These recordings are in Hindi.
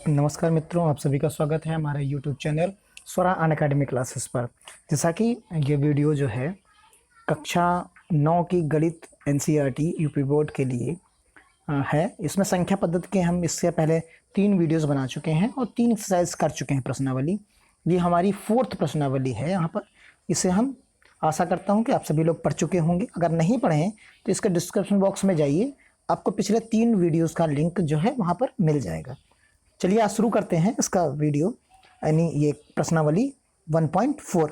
नमस्कार मित्रों, आप सभी का स्वागत है हमारे YouTube चैनल स्वरा अनअकैडमी क्लासेस पर। जैसा कि ये वीडियो जो है कक्षा 9 की गणित एनसीईआरटी यूपी बोर्ड के लिए है। इसमें संख्या पद्धति के हम इससे पहले 3 वीडियोस बना चुके हैं और 3 एक्सरसाइज कर चुके हैं प्रश्नावली। ये हमारी 4th प्रश्नावली है यहाँ पर। इसे हम आशा करता हूँ कि आप सभी लोग पढ़ चुके होंगे। अगर नहीं पढ़े हैं तो इसके डिस्क्रिप्शन बॉक्स में जाइए, आपको पिछले 3 वीडियोज़ का लिंक जो है वहाँ पर मिल जाएगा। चलिए आज शुरू करते हैं इसका वीडियो, यानी ये प्रश्नावली 1.4।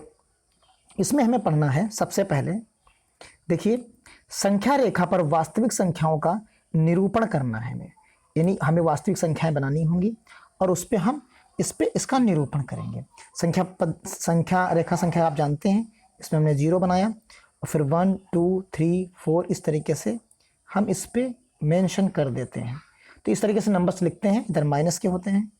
इसमें हमें पढ़ना है सबसे पहले, देखिए संख्या रेखा पर वास्तविक संख्याओं का निरूपण करना है हमें, यानी हमें वास्तविक संख्याएं बनानी होंगी और उस पर हम इसका निरूपण करेंगे। संख्या रेखा संख्या आप जानते हैं, इसमें हमने 0 बनाया और फिर 1 2 3 4 इस तरीके से हम इस पर मेंशन कर देते हैं। तो इस तरीके से नंबर्स लिखते हैं, इधर माइनस के होते हैं।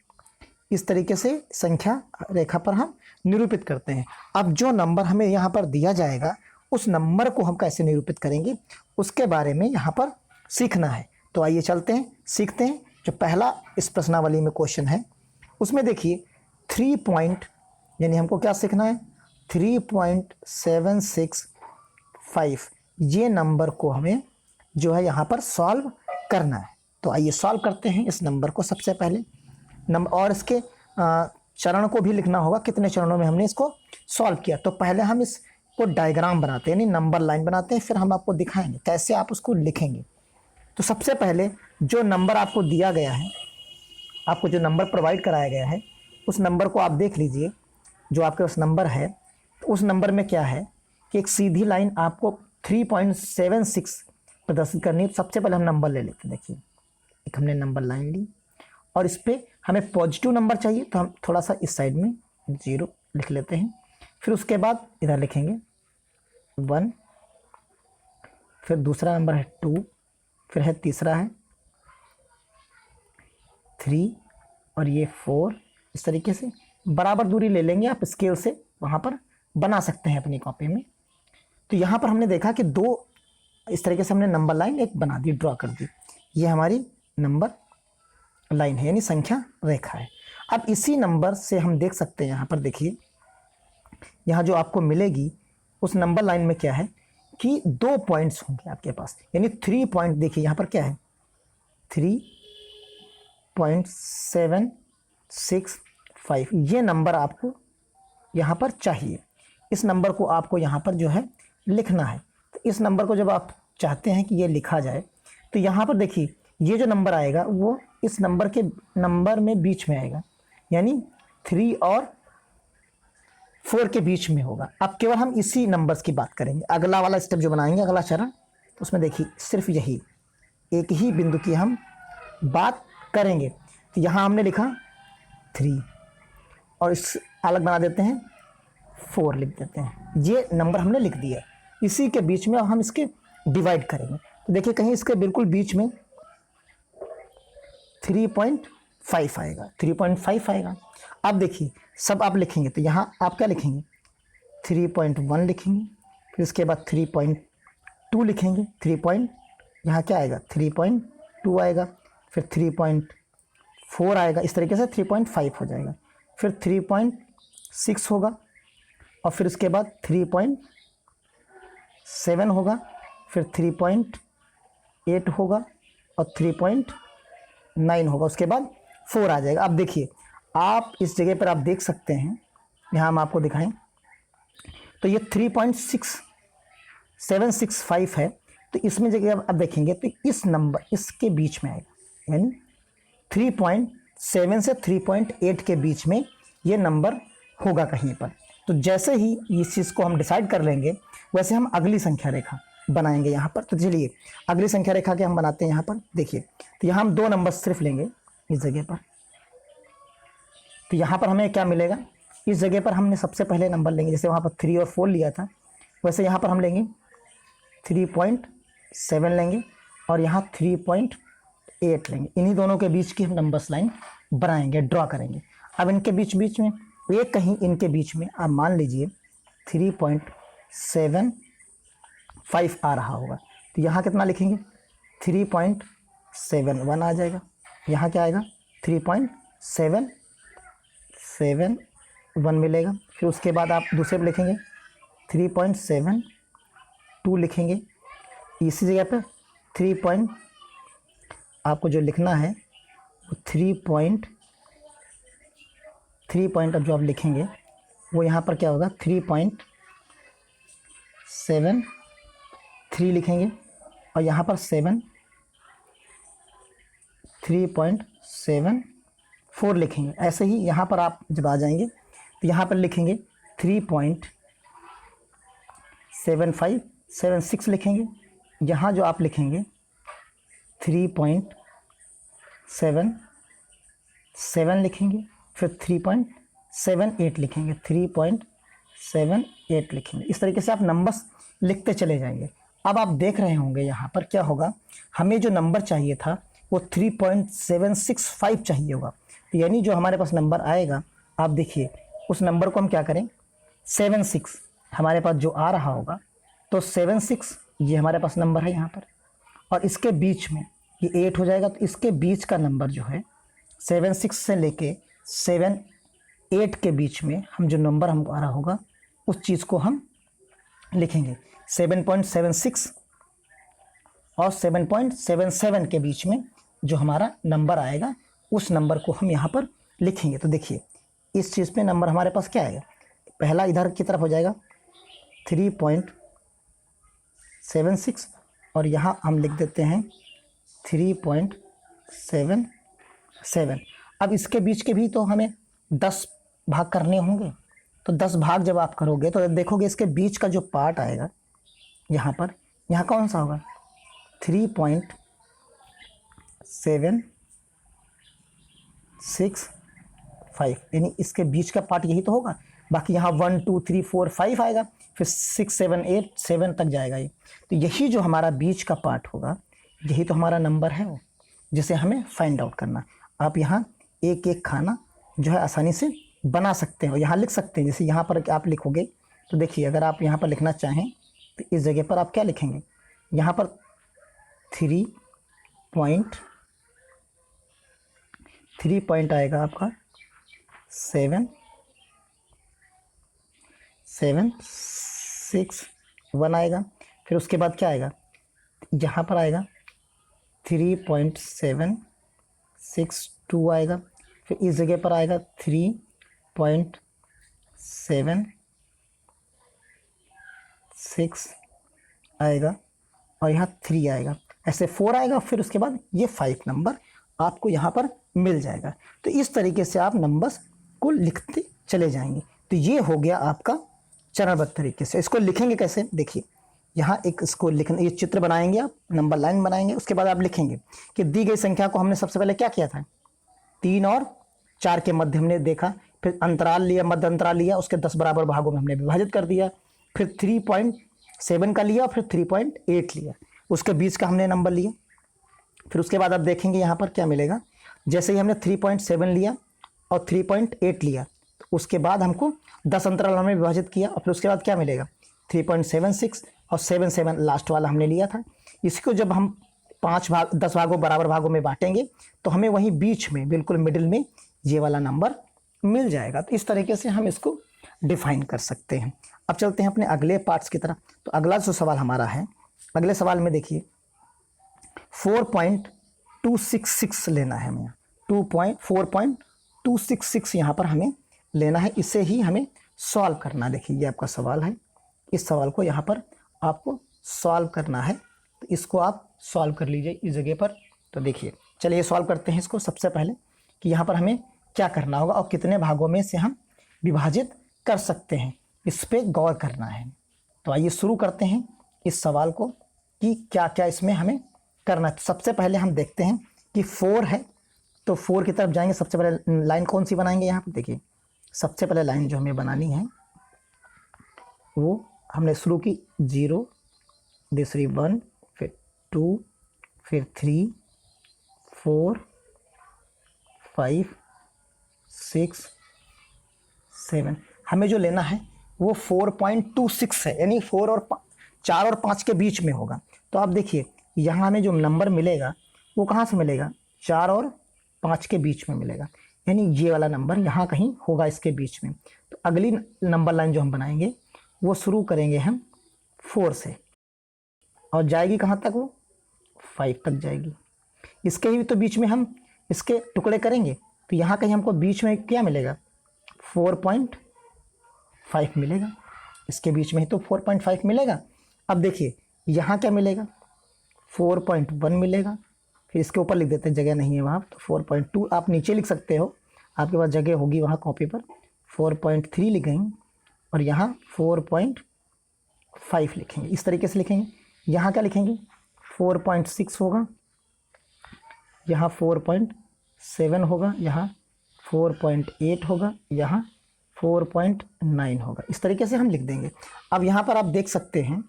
इस तरीके से संख्या रेखा पर हम निरूपित करते हैं। अब जो नंबर हमें यहाँ पर दिया जाएगा उस नंबर को हम कैसे निरूपित करेंगे उसके बारे में यहाँ पर सीखना है। तो आइए चलते हैं, सीखते हैं। जो पहला इस प्रश्नावली में क्वेश्चन है उसमें देखिए 3 पॉइंट, यानी हमको क्या सीखना है 3.765, ये नंबर को हमें जो है यहाँ पर सॉल्व करना है। तो आइए सॉल्व करते हैं इस नंबर को। सबसे पहले नंबर और इसके चरण को भी लिखना होगा, कितने चरणों में हमने इसको सॉल्व किया। तो पहले हम इसको डायग्राम बनाते हैं, यानी नंबर लाइन बनाते हैं, फिर हम आपको दिखाएंगे कैसे आप उसको लिखेंगे। तो सबसे पहले जो नंबर आपको दिया गया है, आपको जो नंबर प्रोवाइड कराया गया है उस नंबर को आप देख लीजिए। जो आपके पास नंबर है तो उस नंबर में क्या है कि एक सीधी लाइन आपको 3.76 प्रदर्शित करनी है। सबसे पहले हम नंबर ले लेते हैं। देखिए एक हमने नंबर लाइन ली और इस पर हमें पॉजिटिव नंबर चाहिए, तो हम थोड़ा सा इस साइड में 0 लिख लेते हैं। फिर उसके बाद इधर लिखेंगे 1, फिर दूसरा नंबर है 2, फिर है तीसरा है 3 और ये 4। इस तरीके से बराबर दूरी ले लेंगे, आप स्केल से वहाँ पर बना सकते हैं अपनी कॉपी में। तो यहाँ पर हमने देखा कि 2 इस तरीके से हमने नंबर लाइन एक बना दी, ड्रॉ कर दी। ये हमारी नंबर लाइन है, यानी संख्या रेखा है। अब इसी नंबर से हम देख सकते हैं, यहाँ पर देखिए यहाँ जो आपको मिलेगी उस नंबर लाइन में क्या है कि 2 पॉइंट्स होंगे आपके पास, यानी 3 पॉइंट। देखिए यहाँ पर क्या है 3.765, ये नंबर आपको यहाँ पर चाहिए। इस नंबर को आपको यहाँ पर जो है लिखना है। तो इस नंबर को जब आप चाहते हैं कि ये लिखा जाए तो यहाँ पर देखिए ये जो नंबर आएगा वो इस नंबर में बीच में आएगा, यानी 3 और 4 के बीच में होगा। अब केवल हम इसी नंबर्स की बात करेंगे। अगला वाला स्टेप जो बनाएंगे, अगला चरण, तो उसमें देखिए सिर्फ यही एक ही बिंदु की हम बात करेंगे। तो यहाँ हमने लिखा 3 और इस अलग बना देते हैं 4 लिख देते हैं। ये नंबर हमने लिख दिया। इसी के बीच में अब हम इसके डिवाइड करेंगे। तो देखिए कहीं इसके बिल्कुल बीच में 3.5 आएगा, 3.5 आएगा। अब देखिए सब आप लिखेंगे तो यहाँ आप क्या लिखेंगे 3.1 लिखेंगे, फिर इसके बाद 3.2 लिखेंगे, यहाँ क्या आएगा 3.2 आएगा, फिर 3.4 आएगा। इस तरीके से 3.5 हो जाएगा, फिर 3.6 होगा और फिर उसके बाद 3.7 होगा, फिर 3.8 होगा और 3.9 होगा। उसके बाद 4 आ जाएगा। अब देखिए आप इस जगह पर आप देख सकते हैं, यहाँ हम आपको दिखाएं तो ये 3.6765 है। तो इसमें जगह अब देखेंगे तो इस नंबर इसके बीच में आएगा, यानी 3.7 से 3.8 के बीच में ये नंबर होगा कहीं पर। तो जैसे ही इस चीज़ को हम डिसाइड कर लेंगे वैसे हम अगली संख्या रेखा बनाएंगे यहाँ पर। तो चलिए अगली संख्या रेखा के हम बनाते हैं यहाँ पर। देखिए तो यहाँ हम 2 नंबर सिर्फ लेंगे इस जगह पर। तो यहाँ पर हमें क्या मिलेगा, इस जगह पर हमने सबसे पहले नंबर लेंगे, जैसे वहाँ पर 3 और 4 लिया था वैसे यहाँ पर हम लेंगे 3.7 लेंगे और यहाँ 3.8 लेंगे। इन्हीं दोनों के बीच की हम नंबर्स लाइन बनाएंगे, ड्रॉ करेंगे। अब इनके बीच में एक कहीं इनके बीच में आप मान लीजिए 3.75 आ रहा होगा। तो यहाँ कितना लिखेंगे 3.71 आ जाएगा। यहाँ क्या आएगा 3.771 मिलेगा। फिर उसके बाद आप दूसरे पे लिखेंगे 3.72 लिखेंगे। इसी जगह पर 3 आपको जो लिखना है वो 3 अब जो आप लिखेंगे वो यहाँ पर क्या होगा 3.73 लिखेंगे और यहाँ पर 3.74 लिखेंगे। ऐसे ही यहाँ पर आप जब आ जाएंगे तो यहाँ पर लिखेंगे 3.7576 लिखेंगे। यहाँ जो आप लिखेंगे 3.77 लिखेंगे, फिर 3.78 लिखेंगे, 3.78 लिखेंगे। इस तरीके से आप नंबर्स लिखते चले जाएंगे। अब आप देख रहे होंगे यहाँ पर क्या होगा, हमें जो नंबर चाहिए था वो 3.765 चाहिए होगा। तो यानी जो हमारे पास नंबर आएगा, आप देखिए उस नंबर को हम क्या करें 76 हमारे पास जो आ रहा होगा, तो 76 ये हमारे पास नंबर है यहाँ पर, और इसके बीच में ये 8 हो जाएगा। तो इसके बीच का नंबर जो है 76 से लेके 78 के बीच में हम जो नंबर हमको आ रहा होगा उस चीज़ को हम लिखेंगे। 7.76 और 7.77 के बीच में जो हमारा नंबर आएगा उस नंबर को हम यहाँ पर लिखेंगे। तो देखिए इस चीज़ पे नंबर हमारे पास क्या आएगा, पहला इधर की तरफ हो जाएगा 3.76 और यहाँ हम लिख देते हैं 3.77। अब इसके बीच के भी तो हमें 10 भाग करने होंगे। तो 10 भाग जब आप करोगे तो देखोगे इसके बीच का जो पार्ट आएगा यहाँ पर, यहाँ कौन सा होगा 3.765, यानी इसके बीच का पार्ट यही तो होगा। बाकी यहाँ 1 2 3 4 5 आएगा, फिर 6 7 8 7 तक जाएगा ये। तो यही जो हमारा बीच का पार्ट होगा यही तो हमारा नंबर है वो, जिसे हमें फाइंड आउट करना। आप यहाँ एक एक खाना जो है आसानी से बना सकते हैं और यहाँ लिख सकते हैं। जैसे यहाँ पर आप लिखोगे तो देखिए अगर आप यहाँ पर लिखना चाहें तो इस जगह पर आप क्या लिखेंगे, यहाँ पर 3 पॉइंट आएगा आपका 7.761 आएगा। फिर उसके बाद क्या आएगा, यहाँ पर आएगा 3.762 आएगा। फिर इस जगह पर आएगा 3.76 आएगा और यहाँ 3 आएगा, ऐसे 4 आएगा। फिर उसके बाद ये 5 नंबर आपको यहाँ पर मिल जाएगा। तो इस तरीके से आप नंबर्स को लिखते चले जाएंगे। तो ये हो गया आपका चरणबद्ध तरीके से। इसको लिखेंगे कैसे, देखिए यहाँ एक इसको लिखना, ये चित्र बनाएंगे आप, नंबर लाइन बनाएंगे। उसके बाद आप लिखेंगे कि दी गई संख्या को हमने सबसे पहले क्या किया था, 3 और 4 के मध्य हमने देखा, फिर अंतराल लिया, मध्य अंतराल लिया, उसके 10 बराबर भागों में हमने विभाजित कर दिया, फिर 3.7 का लिया, फिर 3.8 लिया, उसके बीच का हमने नंबर लिया। फिर उसके बाद आप देखेंगे यहाँ पर क्या मिलेगा, जैसे ही हमने 3.7 लिया और 3.8 लिया, तो उसके बाद हमको 10 अंतराल हमने विभाजित किया और फिर उसके बाद क्या मिलेगा 3.76 और 7 लास्ट वाला हमने लिया था। इसको जब हम 10 भागों बराबर भागों में बांटेंगे तो हमें वहीं बीच में बिल्कुल मिडिल में ये वाला नंबर मिल जाएगा। तो इस तरीके से हम इसको डिफाइन कर सकते हैं। अब चलते हैं अपने अगले पार्ट्स की तरफ। तो अगला जो सवाल हमारा है, अगले सवाल में देखिए 4.266 लेना है हमें, 4.266 यहाँ पर हमें लेना है। इसे ही हमें सॉल्व करना। देखिए ये आपका सवाल है, इस सवाल को यहाँ पर आपको सॉल्व करना है। तो इसको आप सॉल्व कर लीजिए इस जगह पर। तो देखिए चलिए सॉल्व करते हैं इसको। सबसे पहले कि यहाँ पर हमें क्या करना होगा और कितने भागों में से हम विभाजित कर सकते हैं, इस पर गौर करना है। तो आइए शुरू करते हैं इस सवाल को कि क्या क्या इसमें हमें करना है। तो सबसे पहले हम देखते हैं कि 4 है, तो 4 की तरफ जाएंगे। सबसे पहले लाइन कौन सी बनाएंगे, यहाँ पर देखिए सबसे पहले लाइन जो हमें बनानी है वो हमने शुरू की 0, दूसरी 1, फिर 2, फिर 3, 4, 5, 6, 7। हमें जो लेना है वो 4.26 है, यानी 4 और 5 के बीच में होगा। तो आप देखिए यहाँ हमें जो नंबर मिलेगा वो कहाँ से मिलेगा, 4 और 5 के बीच में मिलेगा। यानी ये वाला नंबर यहाँ कहीं होगा इसके बीच में। तो अगली नंबर लाइन जो हम बनाएंगे वो शुरू करेंगे हम 4 से और जाएगी कहाँ तक, वो 5 तक जाएगी। इसके ही तो बीच में हम इसके टुकड़े करेंगे तो यहाँ कहीं हमको बीच में क्या मिलेगा, 4.5 मिलेगा। इसके बीच में ही तो 4.5 मिलेगा। अब देखिए यहाँ क्या मिलेगा, 4.1 मिलेगा। फिर इसके ऊपर लिख देते हैं, जगह नहीं है वहाँ, तो 4.2 आप नीचे लिख सकते हो, आपके पास जगह होगी वहाँ कॉपी पर। 4.3 लिखेंगे और यहाँ 4.5 लिखेंगे, इस तरीके से लिखेंगे। यहाँ क्या लिखेंगे, 4.6 होगा, यहाँ 4.7 होगा, यहाँ 4.8 होगा, यहाँ 4.9 होगा। इस तरीके से हम लिख देंगे। अब यहाँ पर आप देख सकते हैं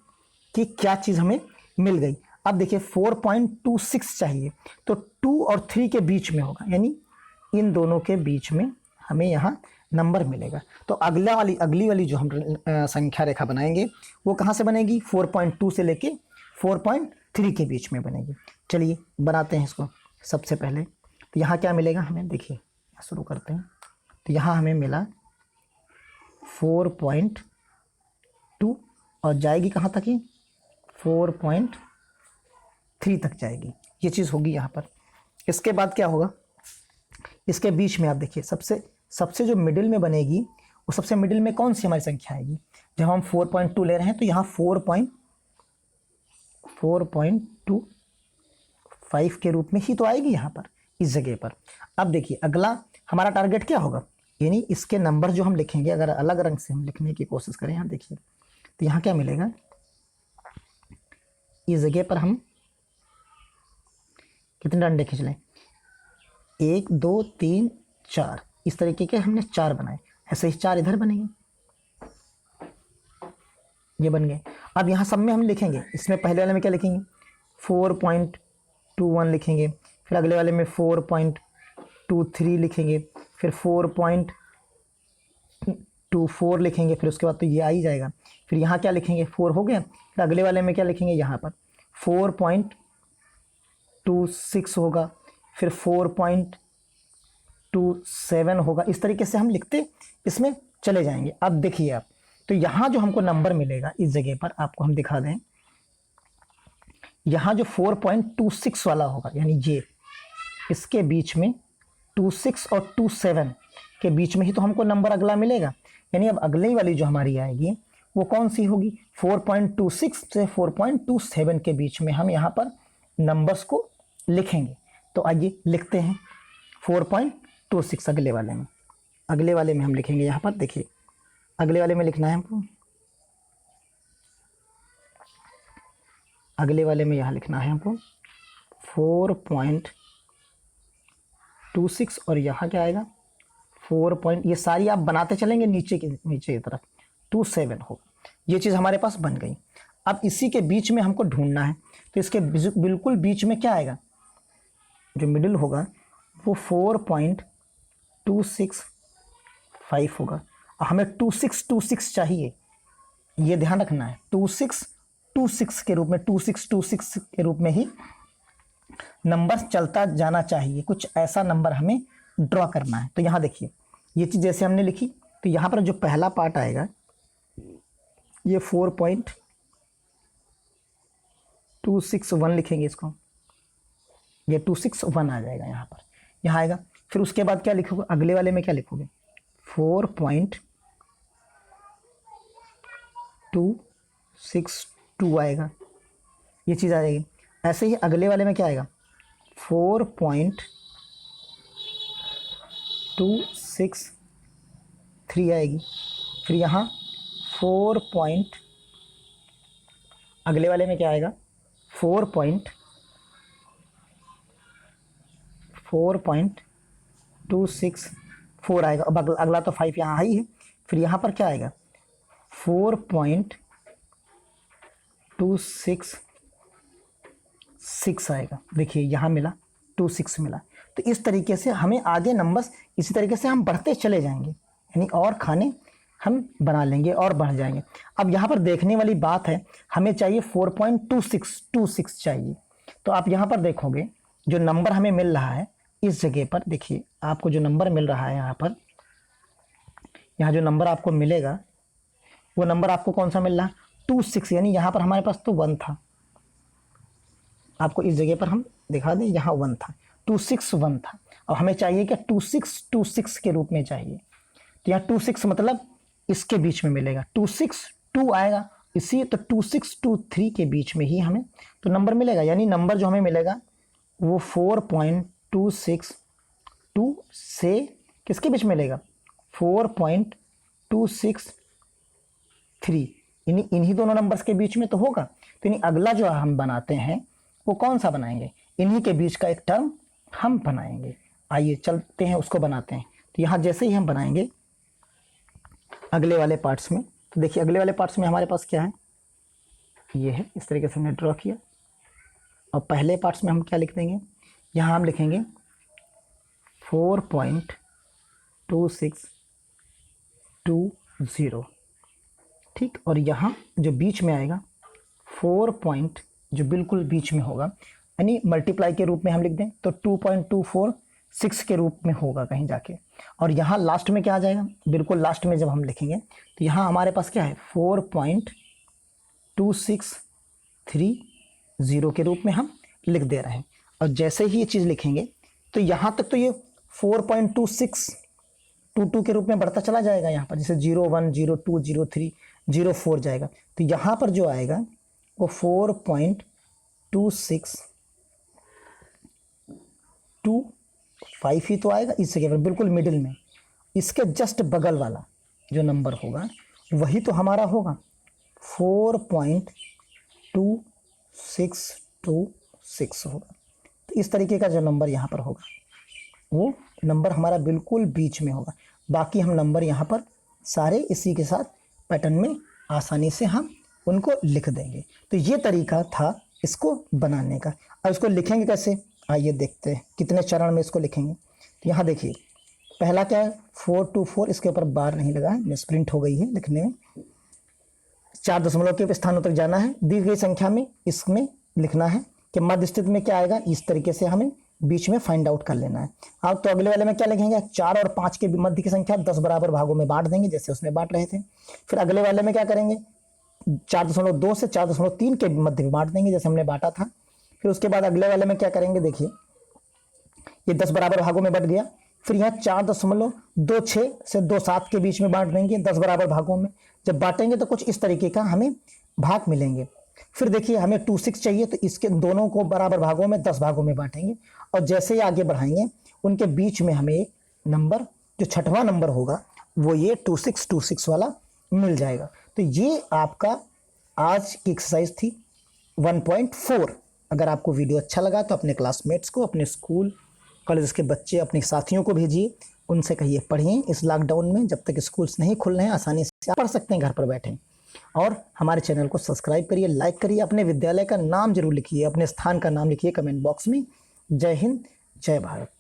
कि क्या चीज़ हमें मिल गई। अब देखिए 4.26 चाहिए, तो 2 और 3 के बीच में होगा, यानी इन दोनों के बीच में हमें यहाँ नंबर मिलेगा। तो अगली वाली जो हम संख्या रेखा बनाएंगे वो कहाँ से बनेगी, 4.2 से लेके 4.3 के बीच में बनेगी। चलिए बनाते हैं इसको। सबसे पहले तो यहाँ क्या मिलेगा हमें, देखिए शुरू करते हैं। तो यहाँ हमें मिला 4.2 और जाएगी कहाँ तक, ही 4.3 तक जाएगी। ये चीज़ होगी यहाँ पर। इसके बाद क्या होगा, इसके बीच में आप देखिए सबसे जो मिडिल में बनेगी वो सबसे मिडिल में कौन सी हमारी संख्या आएगी। जब हम 4.2 ले रहे हैं तो यहाँ 4.25 के रूप में ही तो आएगी यहाँ पर, इस जगह पर। अब देखिए अगला हमारा टारगेट क्या होगा, यानी इसके नंबर जो हम लिखेंगे, अगर अलग रंग से हम लिखने की कोशिश करें, यहाँ देखिए तो यहाँ क्या मिलेगा, इस जगह पर हम कितने डंडे खींच लें, 1 2 3 4, इस तरीके के हमने 4 बनाए। ऐसे ही 4 इधर बनेंगे, ये बन गए। अब यहाँ सब में हम लिखेंगे, इसमें पहले वाले में क्या लिखेंगे, 4.21 लिखेंगे, फिर अगले वाले में 4.23 लिखेंगे, फिर 4.24 लिखेंगे, फिर उसके बाद तो ये आ ही जाएगा। फिर यहाँ क्या लिखेंगे, 4 हो गया। फिर अगले वाले में क्या लिखेंगे, यहाँ पर 4.26 होगा, फिर 4.27 होगा। इस तरीके से हम लिखते इसमें चले जाएंगे। अब देखिए आप, तो यहाँ जो हमको नंबर मिलेगा इस जगह पर, आपको हम दिखा दें, यहाँ जो 4.26 वाला होगा, यानी ये इसके बीच में 26 और 27 के बीच में ही तो हमको नंबर अगला मिलेगा। यानी अब अगली वाली जो हमारी आएगी वो कौन सी होगी, 4.26 से 4.27 के बीच में हम यहाँ पर नंबर्स को लिखेंगे। तो आइए लिखते हैं 4.26 अगले वाले में हम लिखेंगे। यहाँ पर देखिए अगले वाले में लिखना है हमको, अगले वाले में यहाँ लिखना है हमको 4.26 और यहाँ क्या आएगा 4. ये सारी आप बनाते चलेंगे नीचे की तरफ 27 हो। ये चीज़ हमारे पास बन गई। अब इसी के बीच में हमको ढूंढना है, तो इसके बिल्कुल बीच में क्या आएगा, जो मिडिल होगा वो 4.265 होगा। हमें 2626 चाहिए, ये ध्यान रखना है। 2626 के रूप में, 2626 के रूप में ही नंबर चलता जाना चाहिए। कुछ ऐसा नंबर हमें ड्रॉ करना है। तो यहाँ देखिए ये चीज़ जैसे हमने लिखी, तो यहाँ पर जो पहला पार्ट आएगा ये 4.261 लिखेंगे इसको, ये 261 आ जाएगा यहाँ पर, यहाँ आएगा। फिर उसके बाद क्या लिखोगे, अगले वाले में क्या लिखोगे, 4.262 आएगा, ये चीज़ आ जाएगी। ऐसे ही अगले वाले में क्या आएगा, 4.263 आएगी। फिर यहाँ 4. अगले वाले में क्या आएगा, 4.264 आएगा। अब अगला तो 5 यहाँ ही है। फिर यहाँ पर क्या आएगा, 4.266 आएगा। देखिए यहाँ मिला 26 मिला। तो इस तरीके से हमें आगे नंबर्स इसी तरीके से हम बढ़ते चले जाएंगे, यानी और खाने हम बना लेंगे और बढ़ जाएंगे। अब यहाँ पर देखने वाली बात है, हमें चाहिए 4.26 चाहिए। तो आप यहाँ पर देखोगे जो नंबर हमें मिल रहा है इस जगह पर देखिए आपको जो नंबर मिल रहा है यहाँ जो नंबर आपको मिलेगा वो नंबर आपको कौन सा मिल रहा है 26, यानी यहाँ पर हमारे पास तो 1 था। आपको इस जगह पर हम दिखा दें, यहाँ 1 था, 261 था, और हमें चाहिए क्या 2626 के रूप में चाहिए। तो यहाँ 26 मतलब इसके बीच में मिलेगा, 262 आएगा इसी, तो 2623 के बीच में ही हमें तो नंबर मिलेगा। यानी नंबर जो हमें मिलेगा वो 4.262 से किसके बीच मिलेगा 4.263, इन्हीं दोनों नंबर्स के बीच में तो होगा। तो यानी अगला जो हम बनाते हैं वो कौन सा बनाएंगे, इन्हीं के बीच का एक टर्म हम बनाएंगे। आइए चलते हैं उसको बनाते हैं। तो यहाँ जैसे ही हम बनाएंगे अगले वाले पार्ट्स में, तो देखिए अगले वाले पार्ट्स में हमारे पास क्या है, ये है, इस तरीके से हमने ड्रॉ किया। और पहले पार्ट्स में हम क्या लिख देंगे, यहाँ हम लिखेंगे 4.2620, ठीक। और यहाँ जो बीच में आएगा 4 जो बिल्कुल बीच में होगा, यानी मल्टीप्लाई के रूप में हम लिख दें तो 2.246 के रूप में होगा कहीं जाके। और यहाँ लास्ट में क्या आ जाएगा, बिल्कुल लास्ट में जब हम लिखेंगे तो यहाँ हमारे पास क्या है 4.2630 के रूप में हम लिख दे रहे हैं। और जैसे ही ये चीज़ लिखेंगे तो यहाँ तक तो ये 4.2622 के रूप में बढ़ता चला जाएगा। यहाँ पर जैसे 01, 02, 03, 04 जाएगा, तो यहाँ पर जो आएगा वो 4.2625 ही तो आएगा इस जगह पर, बिल्कुल मिडिल में। इसके जस्ट बगल वाला जो नंबर होगा वही तो हमारा होगा 4.2626 होगा। तो इस तरीके का जो नंबर यहाँ पर होगा वो नंबर हमारा बिल्कुल बीच में होगा। बाकी हम नंबर यहाँ पर सारे इसी के साथ पैटर्न में आसानी से हम उनको लिख देंगे। तो ये तरीका था इसको बनाने का। अब इसको लिखेंगे कैसे, आइए देखते हैं कितने चरण में इसको लिखेंगे। तो यहाँ देखिए पहला क्या है 424, इसके ऊपर बार नहीं लगा है, मिसप्रिंट हो गई है लिखने में। 4 दशमलव के स्थानों तक जाना है, दी गई संख्या में इसमें लिखना है कि मध्य स्थिति में क्या आएगा, इस तरीके से हमें बीच में फाइंड आउट कर लेना है। अब तो अगले वाले में क्या लिखेंगे, 4 और 5 के मध्य की संख्या 10 बराबर भागों में बांट देंगे जैसे उसमें बांट रहे थे। फिर अगले वाले में क्या करेंगे, 4.2 से 4.3 के मध्य में बांट देंगे जैसे हमने बांटा था। फिर उसके बाद अगले वाले में क्या करेंगे, देखिए ये 10 बराबर भागों में बट गया। फिर यहाँ 4.26 से 2.7 के बीच में बांट देंगे 10 बराबर भागों में। जब बांटेंगे तो कुछ इस तरीके का हमें भाग मिलेंगे। फिर देखिए हमें 26 चाहिए तो इसके दोनों को बराबर भागों में 10 भागों में बांटेंगे, और जैसे ही आगे बढ़ाएंगे उनके बीच में हमें एक नंबर जो छठवां नंबर होगा वो ये 2626 वाला मिल जाएगा। तो ये आपका आज की एक्सरसाइज थी 1.4। अगर आपको वीडियो अच्छा लगा तो अपने क्लासमेट्स को, अपने स्कूल कॉलेज के बच्चे, अपने साथियों को भेजिए, उनसे कहिए पढ़िए। इस लॉकडाउन में जब तक स्कूल्स नहीं खुल रहे हैं आसानी से पढ़ सकते हैं घर पर बैठे। और हमारे चैनल को सब्सक्राइब करिए, लाइक करिए, अपने विद्यालय का नाम जरूर लिखिए, अपने स्थान का नाम लिखिए कमेंट बॉक्स में। जय हिंद, जय भारत।